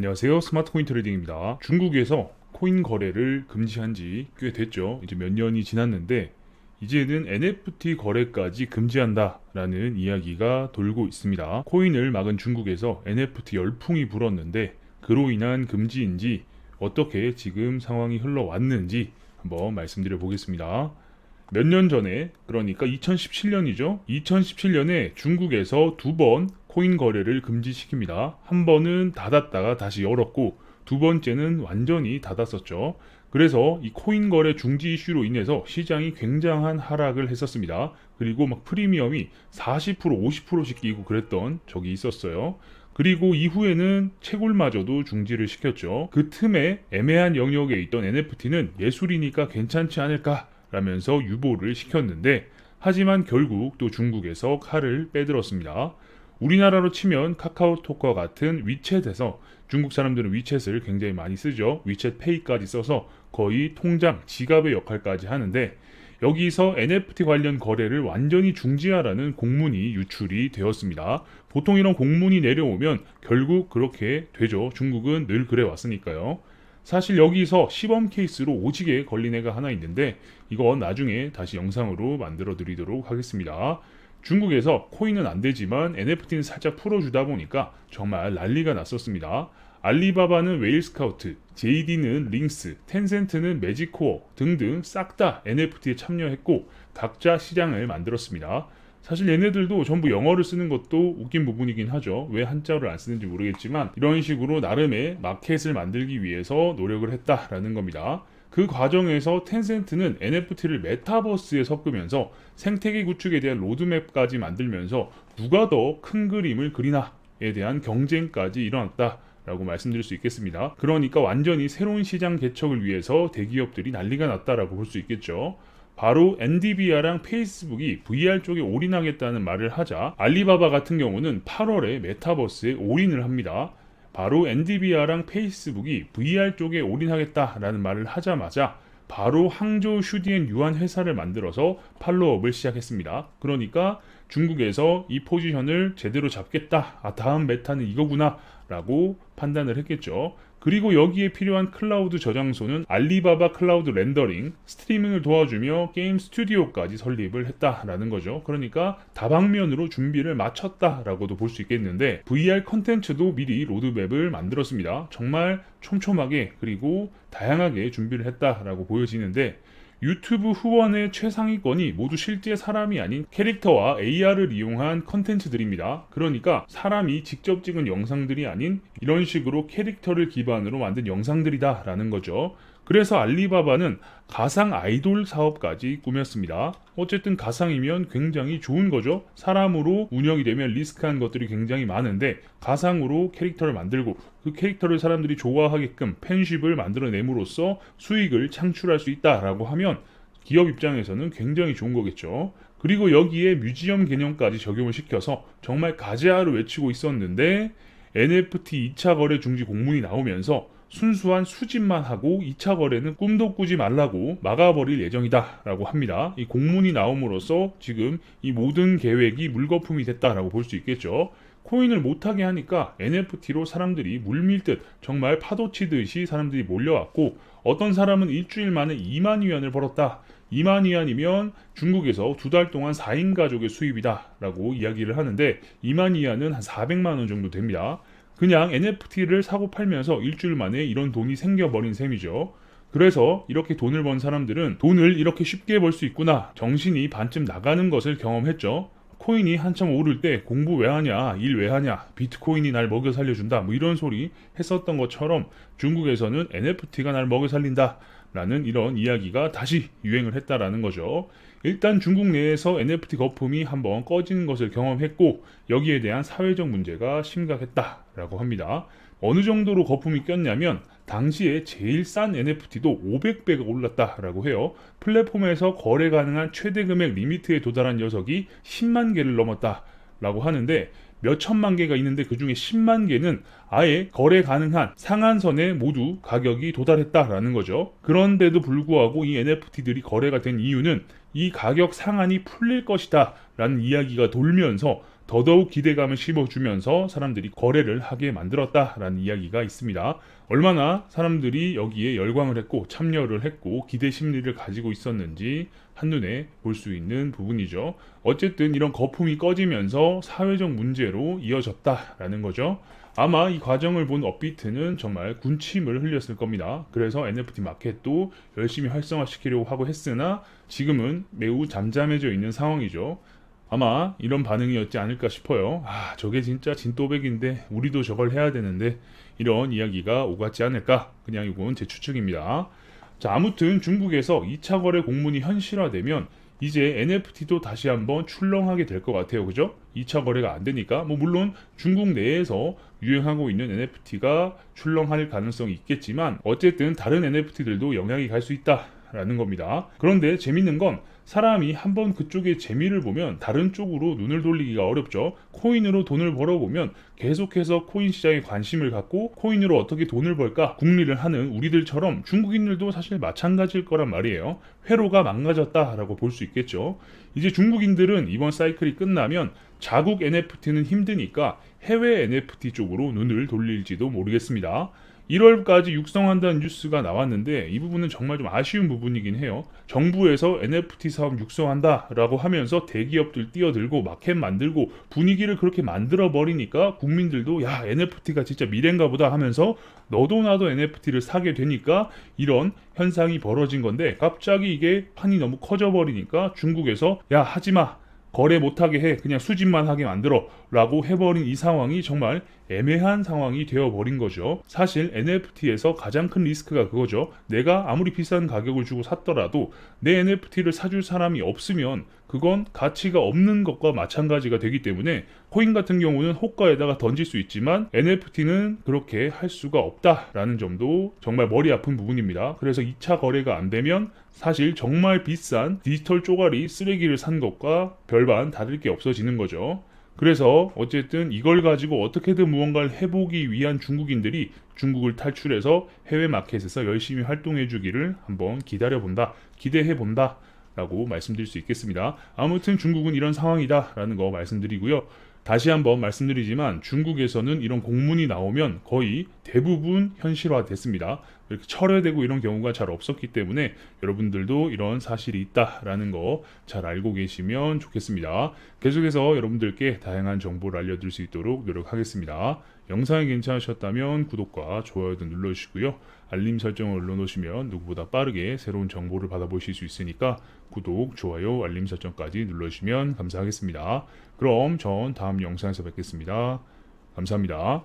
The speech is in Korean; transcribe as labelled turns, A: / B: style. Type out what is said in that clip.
A: 안녕하세요. 스마트코인 트레이딩입니다. 중국에서 코인 거래를 금지한 지 꽤 됐죠. 이제 몇 년이 지났는데 이제는 NFT 거래까지 금지한다라는 이야기가 돌고 있습니다. 코인을 막은 중국에서 NFT 열풍이 불었는데 그로 인한 금지인지 어떻게 지금 상황이 흘러왔는지 한번 말씀드려 보겠습니다. 몇 년 전에, 그러니까 2017년이죠. 2017년에 중국에서 두 번 코인 거래를 금지시킵니다. 한 번은 닫았다가 다시 열었고 두 번째는 완전히 닫았었죠. 그래서 이 코인 거래 중지 이슈로 인해서 시장이 굉장한 하락을 했었습니다. 그리고 막 프리미엄이 40% 50%씩 끼고 그랬던 적이 있었어요. 그리고 이후에는 채굴마저도 중지를 시켰죠. 그 틈에 애매한 영역에 있던 NFT는 예술이니까 괜찮지 않을까 라면서 유보를 시켰는데, 하지만 결국 또 중국에서 칼을 빼들었습니다. 우리나라로 치면 카카오톡과 같은 위챗에서, 중국 사람들은 위챗을 굉장히 많이 쓰죠. 위챗 페이까지 써서 거의 통장, 지갑의 역할까지 하는데, 여기서 NFT 관련 거래를 완전히 중지하라는 공문이 유출이 되었습니다. 보통 이런 공문이 내려오면 결국 그렇게 되죠. 중국은 늘 그래 왔으니까요. 사실 여기서 시범 케이스로 오지게 걸린 애가 하나 있는데, 이건 나중에 다시 영상으로 만들어 드리도록 하겠습니다. 중국에서 코인은 안 되지만 NFT는 살짝 풀어주다 보니까 정말 난리가 났었습니다. 알리바바는 웨일스카우트, JD는 링스, 텐센트는 매직코어 등등 싹 다 NFT에 참여했고 각자 시장을 만들었습니다. 사실 얘네들도 전부 영어를 쓰는 것도 웃긴 부분이긴 하죠. 왜 한자어를 안 쓰는지 모르겠지만 이런 식으로 나름의 마켓을 만들기 위해서 노력을 했다라는 겁니다. 그 과정에서 텐센트는 NFT를 메타버스에 섞으면서 생태계 구축에 대한 로드맵까지 만들면서 누가 더 큰 그림을 그리나에 대한 경쟁까지 일어났다라고 말씀드릴 수 있겠습니다. 그러니까 완전히 새로운 시장 개척을 위해서 대기업들이 난리가 났다라고 볼 수 있겠죠. 바로 엔비디아랑 페이스북이 VR 쪽에 올인하겠다는 말을 하자 알리바바 같은 경우는 8월에 메타버스에 올인을 합니다. 바로 엔비디아랑 페이스북이 VR 쪽에 올인하겠다라는 말을 하자마자 바로 항저우 슈디엔 유한 회사를 만들어서 팔로업을 시작했습니다. 그러니까 중국에서 이 포지션을 제대로 잡겠다, 다음 메타는 이거구나 라고 판단을 했겠죠. 그리고 여기에 필요한 클라우드 저장소는 알리바바 클라우드 렌더링, 스트리밍을 도와주며 게임 스튜디오까지 설립을 했다라는 거죠. 그러니까 다방면으로 준비를 마쳤다라고도 볼 수 있겠는데, VR 컨텐츠도 미리 로드맵을 만들었습니다. 정말 촘촘하게 그리고 다양하게 준비를 했다라고 보여지는데, 유튜브 후원의 최상위권이 모두 실제 사람이 아닌 캐릭터와 AR을 이용한 컨텐츠들입니다. 그러니까 사람이 직접 찍은 영상들이 아닌 이런 식으로 캐릭터를 기반으로 만든 영상들이다 라는 거죠. 그래서 알리바바는 가상 아이돌 사업까지 꾸몄습니다. 어쨌든 가상이면 굉장히 좋은 거죠. 사람으로 운영이 되면 리스크한 것들이 굉장히 많은데 가상으로 캐릭터를 만들고 그 캐릭터를 사람들이 좋아하게끔 팬십을 만들어냄으로써 수익을 창출할 수 있다라고 하면 기업 입장에서는 굉장히 좋은 거겠죠. 그리고 여기에 뮤지엄 개념까지 적용을 시켜서 정말 가제아를 외치고 있었는데 NFT 2차 거래 중지 공문이 나오면서 순수한 수집만 하고 2차 거래는 꿈도 꾸지 말라고 막아버릴 예정이다 라고 합니다. 이 공문이 나옴으로써 지금 이 모든 계획이 물거품이 됐다라고 볼 수 있겠죠. 코인을 못하게 하니까 NFT로 사람들이 물밀듯 정말 파도치듯이 사람들이 몰려왔고, 어떤 사람은 일주일 만에 2만 위안을 벌었다. 2만 위안이면 중국에서 두 달 동안 4인 가족의 수입이다 라고 이야기를 하는데, 2만 위안은 한 400만 원 정도 됩니다. 그냥 NFT를 사고 팔면서 일주일 만에 이런 돈이 생겨버린 셈이죠. 그래서 이렇게 돈을 번 사람들은 돈을 이렇게 쉽게 벌 수 있구나, 정신이 반쯤 나가는 것을 경험했죠. 코인이 한참 오를 때 공부 왜 하냐, 일 왜 하냐, 비트코인이 날 먹여 살려준다, 뭐 이런 소리 했었던 것처럼 중국에서는 NFT가 날 먹여 살린다 라는 이런 이야기가 다시 유행을 했다라는 거죠. 일단 중국 내에서 NFT 거품이 한번 꺼지는 것을 경험했고, 여기에 대한 사회적 문제가 심각했다라고 합니다. 어느 정도로 거품이 꼈냐면 당시에 제일 싼 NFT도 500배가 올랐다라고 해요. 플랫폼에서 거래 가능한 최대 금액 리미트에 도달한 녀석이 10만 개를 넘었다라고 하는데, 몇 천만 개가 있는데 그 중에 10만 개는 아예 거래 가능한 상한선에 모두 가격이 도달했다라는 거죠. 그런데도 불구하고 이 NFT들이 거래가 된 이유는 이 가격 상한이 풀릴 것이다 라는 이야기가 돌면서 더더욱 기대감을 심어주면서 사람들이 거래를 하게 만들었다라는 이야기가 있습니다. 얼마나 사람들이 여기에 열광을 했고 참여를 했고 기대 심리를 가지고 있었는지 한눈에 볼 수 있는 부분이죠. 어쨌든 이런 거품이 꺼지면서 사회적 문제로 이어졌다라는 거죠. 아마 이 과정을 본 업비트는 정말 군침을 흘렸을 겁니다. 그래서 NFT 마켓도 열심히 활성화시키려고 하고 했으나 지금은 매우 잠잠해져 있는 상황이죠. 아마 이런 반응이었지 않을까 싶어요. 아, 저게 진짜 진또백인데 우리도 저걸 해야 되는데 이런 이야기가 오갔지 않을까? 그냥 이건 제 추측입니다. 자, 아무튼 중국에서 2차 거래 공문이 현실화되면 이제 NFT도 다시 한번 출렁하게 될 것 같아요. 그죠? 2차 거래가 안 되니까 뭐 물론 중국 내에서 유행하고 있는 NFT가 출렁할 가능성이 있겠지만 어쨌든 다른 NFT들도 영향이 갈 수 있다라는 겁니다. 그런데 재밌는 건 사람이 한번 그쪽의 재미를 보면 다른 쪽으로 눈을 돌리기가 어렵죠. 코인으로 돈을 벌어보면 계속해서 코인 시장에 관심을 갖고 코인으로 어떻게 돈을 벌까 궁리를 하는 우리들처럼 중국인들도 사실 마찬가지일 거란 말이에요. 회로가 망가졌다라고 볼 수 있겠죠. 이제 중국인들은 이번 사이클이 끝나면 자국 NFT는 힘드니까 해외 NFT 쪽으로 눈을 돌릴지도 모르겠습니다. 1월까지 육성한다는 뉴스가 나왔는데 이 부분은 정말 좀 아쉬운 부분이긴 해요. 정부에서 NFT 사업 육성한다라고 하면서 대기업들 뛰어들고 마켓 만들고 분위기를 그렇게 만들어 버리니까 국민들도 야, NFT가 진짜 미래인가 보다 하면서 너도 나도 NFT를 사게 되니까 이런 현상이 벌어진 건데 갑자기 이게 판이 너무 커져 버리니까 중국에서 야, 하지마, 거래 못하게 해, 그냥 수집만 하게 만들어 라고 해버린 이 상황이 정말 애매한 상황이 되어버린 거죠. 사실 NFT에서 가장 큰 리스크가 그거죠. 내가 아무리 비싼 가격을 주고 샀더라도 내 NFT를 사줄 사람이 없으면 그건 가치가 없는 것과 마찬가지가 되기 때문에 코인 같은 경우는 호가에다가 던질 수 있지만 NFT는 그렇게 할 수가 없다라는 점도 정말 머리 아픈 부분입니다. 그래서 2차 거래가 안 되면 사실 정말 비싼 디지털 쪼가리 쓰레기를 산 것과 별반 다를 게 없어지는 거죠. 그래서 어쨌든 이걸 가지고 어떻게든 무언가를 해보기 위한 중국인들이 중국을 탈출해서 해외 마켓에서 열심히 활동해 주기를 한번 기다려본다, 기대해본다 라고 말씀드릴 수 있겠습니다. 아무튼 중국은 이런 상황이다 라는 거 말씀드리고요. 다시 한번 말씀드리지만 중국에서는 이런 공문이 나오면 거의 대부분 현실화됐습니다. 이렇게 철회되고 이런 경우가 잘 없었기 때문에 여러분들도 이런 사실이 있다라는 거 잘 알고 계시면 좋겠습니다. 계속해서 여러분들께 다양한 정보를 알려드릴 수 있도록 노력하겠습니다. 영상이 괜찮으셨다면 구독과 좋아요도 눌러주시고요. 알림 설정을 눌러놓으시면 누구보다 빠르게 새로운 정보를 받아보실 수 있으니까 구독, 좋아요, 알림 설정까지 눌러주시면 감사하겠습니다. 그럼 전 다음 영상에서 뵙겠습니다. 감사합니다.